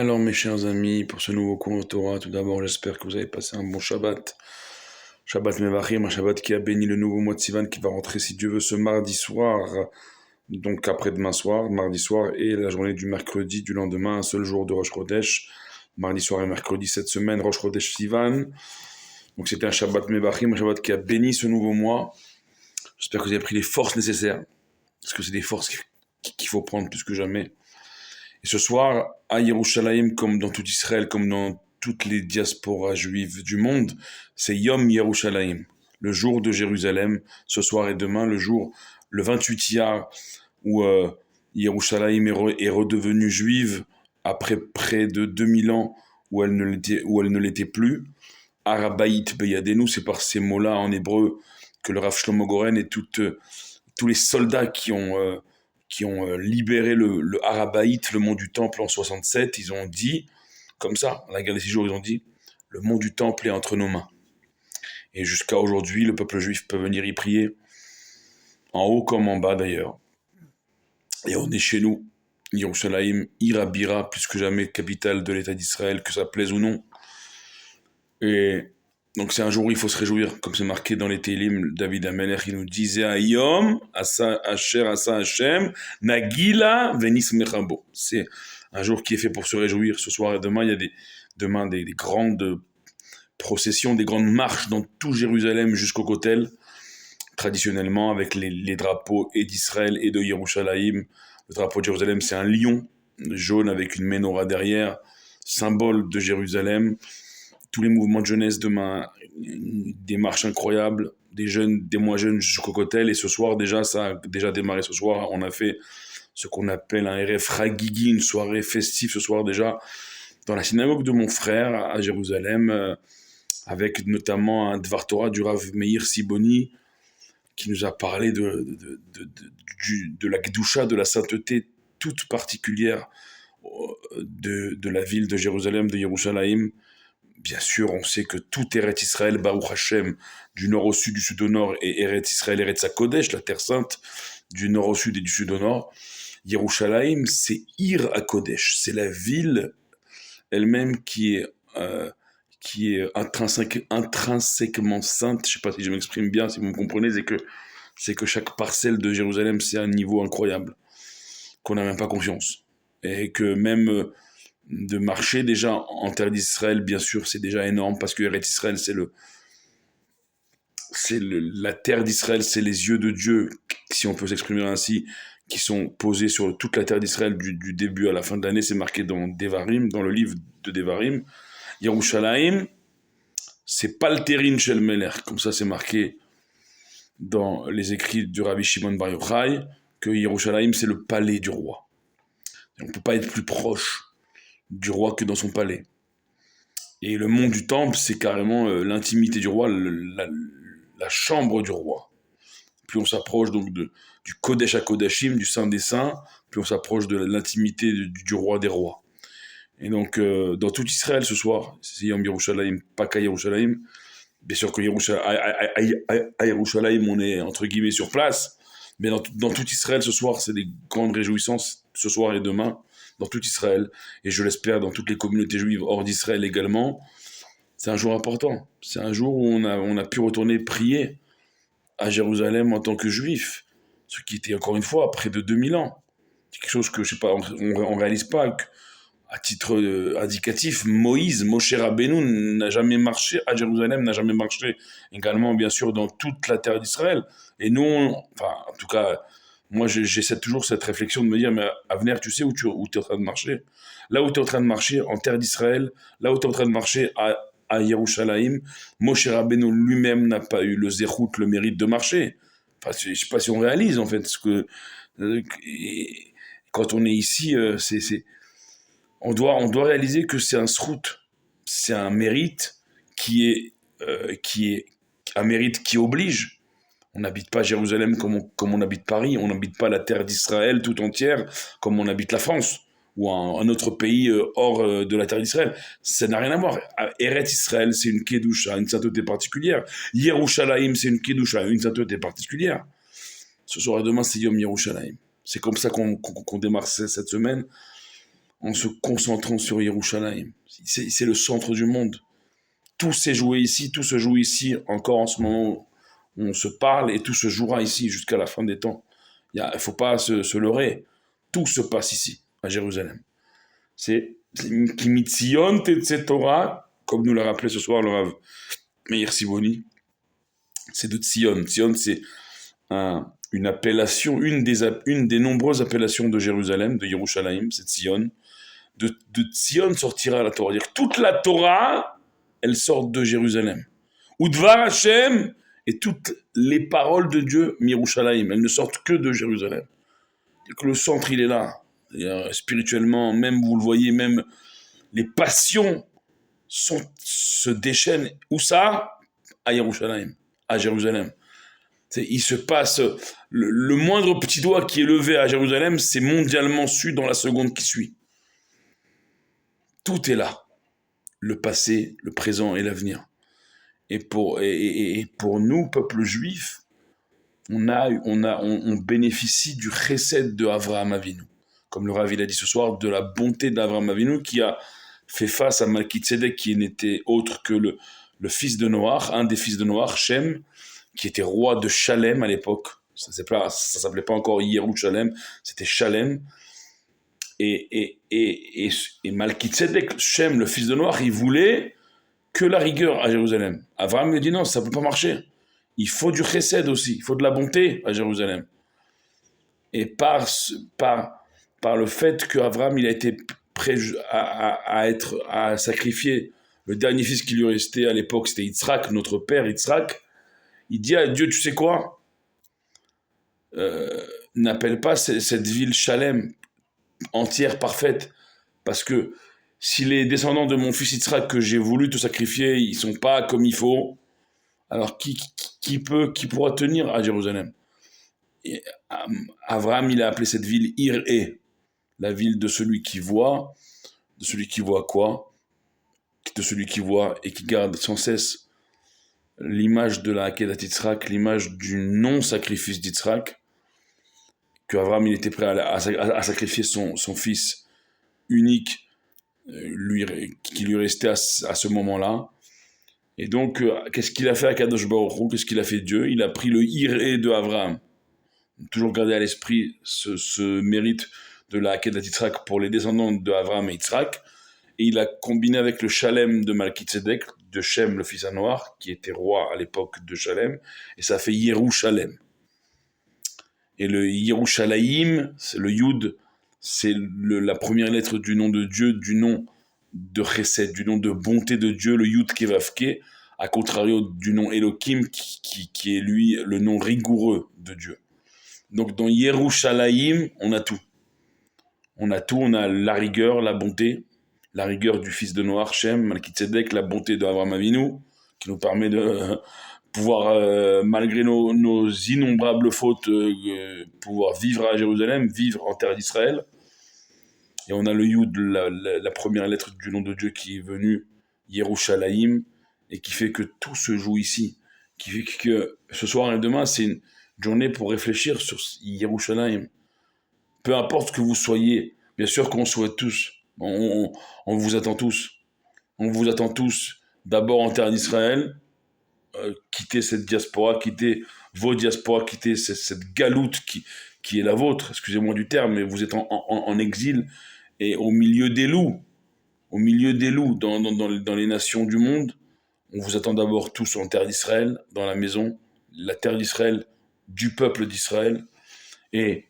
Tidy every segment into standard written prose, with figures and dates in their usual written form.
Alors mes chers amis, pour ce nouveau cours de Torah, tout d'abord j'espère que vous avez passé un bon Shabbat. Shabbat Mevachim, un Shabbat qui a béni le nouveau mois de Sivan qui va rentrer si Dieu veut ce mardi soir, donc après-demain soir, mardi soir et la journée du mercredi du lendemain, un seul jour de Rosh Chodesh, mardi soir et mercredi cette semaine, Rosh Chodesh Sivan. Donc c'était un Shabbat Mevachim, un Shabbat qui a béni ce nouveau mois. J'espère que vous avez pris les forces nécessaires, parce que c'est des forces qu'il faut prendre plus que jamais. Et ce soir, à Yerushalayim, comme dans tout Israël, comme dans toutes les diasporas juives du monde, c'est Yom Yerushalayim, le jour de Jérusalem, ce soir et demain, le 28 Iyar, où Yerushalayim est redevenue juive après près de 2000 ans où elle ne l'était plus. Arabaït Beyadenu, c'est par ces mots-là en hébreu que le Rav Shlomo Goren et tous les soldats qui ont libéré le Arabaït, le mont du Temple en 67, ils ont dit, comme ça, à la guerre des 6 jours, ils ont dit, le mont du Temple est entre nos mains. Et jusqu'à aujourd'hui, le peuple juif peut venir y prier, en haut comme en bas d'ailleurs. Et on est chez nous, Yerushalayim, Irabira, plus que jamais capitale de l'État d'Israël, que ça plaise ou non. Et donc c'est un jour où il faut se réjouir, comme c'est marqué dans les Télim, David Amelech, il nous disait Ayom, Asa Asher, Asa Hashem, Nagila, Venis Mechabo. C'est un jour qui est fait pour se réjouir. Ce soir et demain, il y a des grandes processions, des grandes marches dans tout Jérusalem jusqu'au Kotel, traditionnellement avec les drapeaux et d'Israël et de Yerushalayim. Le drapeau de Jérusalem, c'est un lion jaune avec une menorah derrière, symbole de Jérusalem. Tous les mouvements de jeunesse demain, des marches incroyables, des jeunes, des moins jeunes jusqu'au Kotel. Et ce soir, ça a déjà démarré ce soir. On a fait ce qu'on appelle un Erev Hagigi, une soirée festive ce soir déjà, dans la synagogue de mon frère à Jérusalem, avec notamment un Dvar Torah du Rav Meir Siboni, qui nous a parlé de la Kedusha, de la sainteté toute particulière de la ville de Jérusalem, de Yerushalayim. Bien sûr, on sait que tout Eretz Israël, Baruch Hashem, du nord au sud, du sud au nord, et Eretz Israël, Eretz HaKodesh, la terre sainte, du nord au sud et du sud au nord. Yerushalayim, c'est Ir HaKodesh, c'est la ville elle-même qui est intrinsèquement sainte. Je ne sais pas si je m'exprime bien, si vous me comprenez, c'est que chaque parcelle de Jérusalem, c'est un niveau incroyable, qu'on n'a même pas confiance. Et que même de marcher déjà en terre d'Israël, bien sûr, c'est déjà énorme, parce que Eretz Israël, la terre d'Israël, c'est les yeux de Dieu, si on peut s'exprimer ainsi, qui sont posés sur toute la terre d'Israël du début à la fin de l'année. C'est marqué dans Devarim, dans le livre de Devarim. Yerushalayim, c'est Palterin Shel Melech, comme ça c'est marqué dans les écrits du Rabbi Shimon Bar Yochai, que Yerushalayim, c'est le palais du roi. Et on ne peut pas être plus proche du roi que dans son palais. Et le mont du temple, c'est carrément l'intimité du roi, la chambre du roi. Plus on s'approche donc du Kodesh HaKodashim, du Saint des Saints, plus on s'approche de l'intimité du roi des rois. Et donc, dans tout Israël ce soir, c'est Yom Yerushalayim, pas qu'à Yerushalayim. Bien sûr que à Yerushalayim, on est entre guillemets sur place, mais dans tout Israël ce soir, c'est des grandes réjouissances, ce soir et demain, dans tout Israël, et je l'espère dans toutes les communautés juives hors d'Israël également. C'est un jour important. C'est un jour où on a pu retourner prier à Jérusalem en tant que juif, ce qui était encore une fois près de 2000 ans. C'est quelque chose que, je sais pas, on réalise pas. À titre indicatif, Moshe Rabbeinu n'a jamais marché à Jérusalem, n'a jamais marché également, bien sûr, dans toute la terre d'Israël. Et nous, en tout cas, moi, j'ai toujours cette réflexion de me dire, mais Avner, tu sais où tu es en train de marcher? Là où tu es en train de marcher en terre d'Israël, là où tu es en train de marcher à Yerushalayim, Moshe Rabbeinu lui-même n'a pas eu le zéchout, le mérite de marcher. Enfin, je ne sais pas si on réalise, en fait, parce que quand on est ici, on doit réaliser que c'est un srout, c'est un mérite qui est un mérite qui oblige. On n'habite pas Jérusalem comme on habite Paris, on n'habite pas la terre d'Israël tout entière comme on habite la France ou un autre pays hors de la terre d'Israël. Ça n'a rien à voir. Eretz Israël, c'est une kedusha, une sainteté particulière. Yerushalayim, c'est une kedusha, une sainteté particulière. Ce soir et demain, c'est Yom Yerushalayim. C'est comme ça qu'on démarre cette semaine. en se concentrant sur Yerushalayim. C'est le centre du monde. Tout s'est joué ici, tout se joue ici, encore en ce moment où on se parle, et tout se jouera ici jusqu'à la fin des temps. Il ne faut pas se leurrer. Tout se passe ici, à Jérusalem. C'est Kimitzion Tetze Torah, comme nous l'a rappelé ce soir le Rav Meir Siboni. C'est de Tzion. Tzion, c'est une appellation, une des nombreuses appellations de Jérusalem, de Yerushalayim, c'est Tzion. De Tzion sortira la Torah. C'est-à-dire que toute la Torah, elle sort de Jérusalem. Udvar Hashem, et toutes les paroles de Dieu, Yerushalayim, elles ne sortent que de Jérusalem. C'est-à-dire que le centre, il est là. Spirituellement, même, vous le voyez, même les passions se déchaînent. Où ça? À Yerushalayim, à Jérusalem. Il se passe, le moindre petit doigt qui est levé à Jérusalem, c'est mondialement su dans la seconde qui suit. Tout est là. Le passé, le présent et l'avenir. Et pour nous, peuple juif, on bénéficie du chesed de Avraham Avinu. Comme le Rav a dit ce soir, de la bonté d'Avraham Avinu qui a fait face à Malkitzedek qui n'était autre que le fils de Noach, un des fils de Noach, Shem, qui était roi de Shalem à l'époque. Ça s'appelait pas encore Yerushalem, c'était Shalem. Et Malkitzedek, Shem, le fils de Noach, il voulait que la rigueur à Jérusalem. Avraham lui dit non, ça ne peut pas marcher. Il faut du chesed aussi, il faut de la bonté à Jérusalem. Et par le fait qu'Avraham il a été prêt à sacrifier le dernier fils qui lui restait à l'époque, c'était Yitzhak, notre père Yitzhak, il dit à Dieu, tu sais quoi, n'appelle pas cette ville Shalem entière, parfaite, parce que si les descendants de mon fils Yitzhak que j'ai voulu te sacrifier, ils sont pas comme il faut, alors qui pourra tenir à Jérusalem? Et Avraham, il a appelé cette ville Ir-E, la ville de celui qui voit quoi? De celui qui voit et qui garde sans cesse l'image de la Akedat Yitzhak, l'image du non-sacrifice d'Yitzhak, que Avraham, il était prêt à sacrifier son fils unique, qui lui restait à ce moment-là. Et donc, qu'est-ce qu'il a fait à Kadosh Baruch Hu? Qu'est-ce qu'il a fait Dieu? Il a pris le Ir-E de Avraham. Toujours garder à l'esprit ce mérite de la Akedat Yitzhak pour les descendants de Avraham et Yitzhak. Et il a combiné avec le Shalem de Malkitzedek, de Shem, le fils à Noach, qui était roi à l'époque de Shalem, et ça fait Yerushalem. Et le Yerushalayim, c'est le Yud, c'est la première lettre du nom de Dieu, du nom de Chesed, du nom de bonté de Dieu, le Yud Kevavke, à contrario du nom Elohim, qui est lui le nom rigoureux de Dieu. Donc dans Yerushalayim, on a tout. On a la rigueur, la bonté, la rigueur du fils de Noach, Shem, Malkitzedek, la bonté de Avraham Avinu, qui nous permet de pouvoir, malgré nos innombrables fautes, pouvoir vivre à Jérusalem, vivre en terre d'Israël. Et on a le Yud, la première lettre du nom de Dieu qui est venue, Yerushalayim, et qui fait que tout se joue ici. Qui fait que ce soir et demain, c'est une journée pour réfléchir sur Yerushalayim. Peu importe que vous soyez, bien sûr qu'on souhaite tous, on vous attend tous. On vous attend tous, d'abord en terre d'Israël, quitter cette diaspora, quitter vos diasporas, quitter cette galoute qui est la vôtre, excusez-moi du terme, mais vous êtes en exil et au milieu des loups, dans les nations du monde. On vous attend d'abord tous en terre d'Israël, dans la maison, la terre d'Israël, du peuple d'Israël, et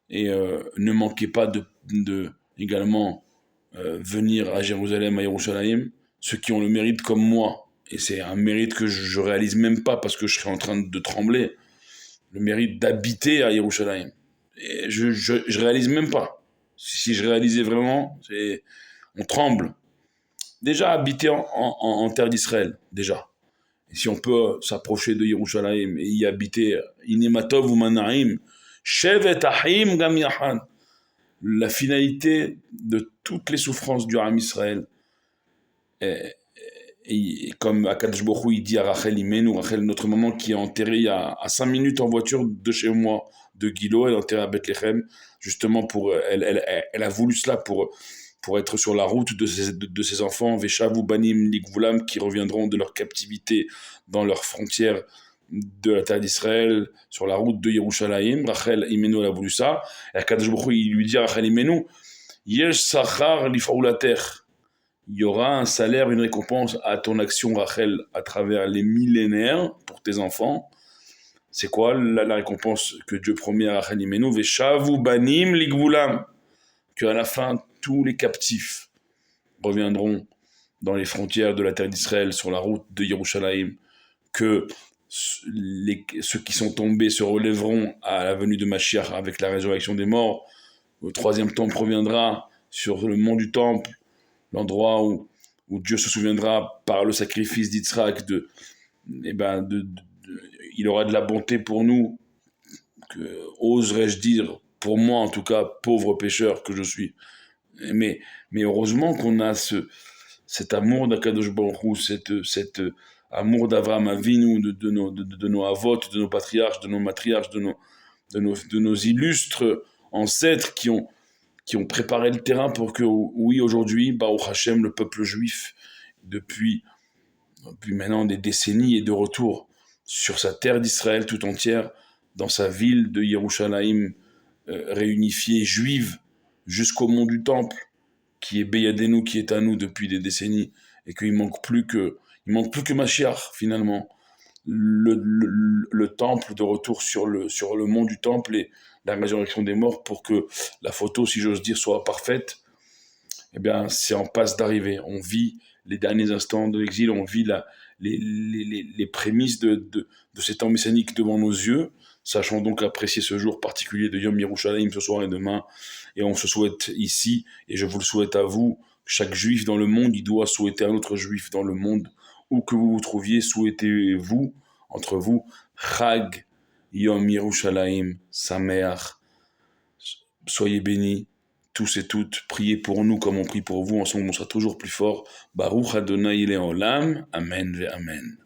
ne manquez pas également venir à Jérusalem, à Yerushalayim, ceux qui ont le mérite comme moi, et c'est un mérite que je réalise même pas parce que je serais en train de trembler, le mérite d'habiter à Yerushalayim. Et je réalise même pas. Si je réalisais vraiment, on tremble. Déjà habiter en terre d'Israël, déjà. Et si on peut s'approcher de Yerushalayim et y habiter, Inematov ou Manaim, Shevet Ahim Gam Yahan, la finalité de toutes les souffrances du Ham Israël. Et comme Akadosh Baruch Hu, il dit à Rachel Imenu, Rachel, notre maman qui est enterrée à 5 minutes en voiture de chez moi, de Gilo, elle est enterrée à Bethléem, justement elle a voulu cela pour pour être sur la route de ces enfants, Veshavu Banim Ligvulam, qui reviendront de leur captivité dans leurs frontières de la terre d'Israël, sur la route de Yerushalayim. Rachel Imenu, elle a voulu ça. Et Akadosh Baruch Hu, il lui dit à Rachel Imenu, Yesh Sachar Lifaulater. Il y aura un salaire, une récompense à ton action, Rachel, à travers les millénaires pour tes enfants. C'est quoi la récompense que Dieu promet à Rachel Imenu? Veshavu Banim Ligvulam. Qu'à la fin, tous les captifs reviendront dans les frontières de la terre d'Israël, sur la route de Yerushalayim, que ceux qui sont tombés se relèveront à la venue de Mashiach avec la résurrection des morts. Le troisième temple reviendra sur le mont du temple, l'endroit où Dieu se souviendra par le sacrifice d'Yitzhak il aura de la bonté pour nous, oserais-je dire, pour moi en tout cas, pauvre pécheur que je suis. Mais heureusement qu'on a cet amour d'Akadosh Baruch Hu, cet amour d'Avraham Avinu, de nos avot, de nos patriarches, de nos matriarches, de nos illustres ancêtres qui ont préparé le terrain pour que, oui, aujourd'hui, Baruch Hashem, le peuple juif, depuis maintenant des décennies, est de retour sur sa terre d'Israël tout entière, dans sa ville de Yerushalayim réunifiée, juive, jusqu'au mont du temple, qui est Beyadenu, qui est à nous depuis des décennies, et qu'il manque plus que Mashiach, finalement. Le temple de retour sur le mont du temple et la résurrection des morts pour que la photo, si j'ose dire, soit parfaite, eh bien, c'est en passe d'arriver. On vit les derniers instants de l'exil, on vit les prémices de ces temps messianiques devant nos yeux. Sachons donc apprécier ce jour particulier de Yom Yerushalayim ce soir et demain. Et on se souhaite ici, et je vous le souhaite à vous, chaque juif dans le monde, il doit souhaiter un autre juif dans le monde. Où que vous vous trouviez, souhaitez-vous, entre vous, Chag Yom Yerushalayim Sameach. Soyez bénis, tous et toutes. Priez pour nous comme on prie pour vous. Ensemble, on sera toujours plus fort. Baruch Adonai Leolam. Amen ve Amen.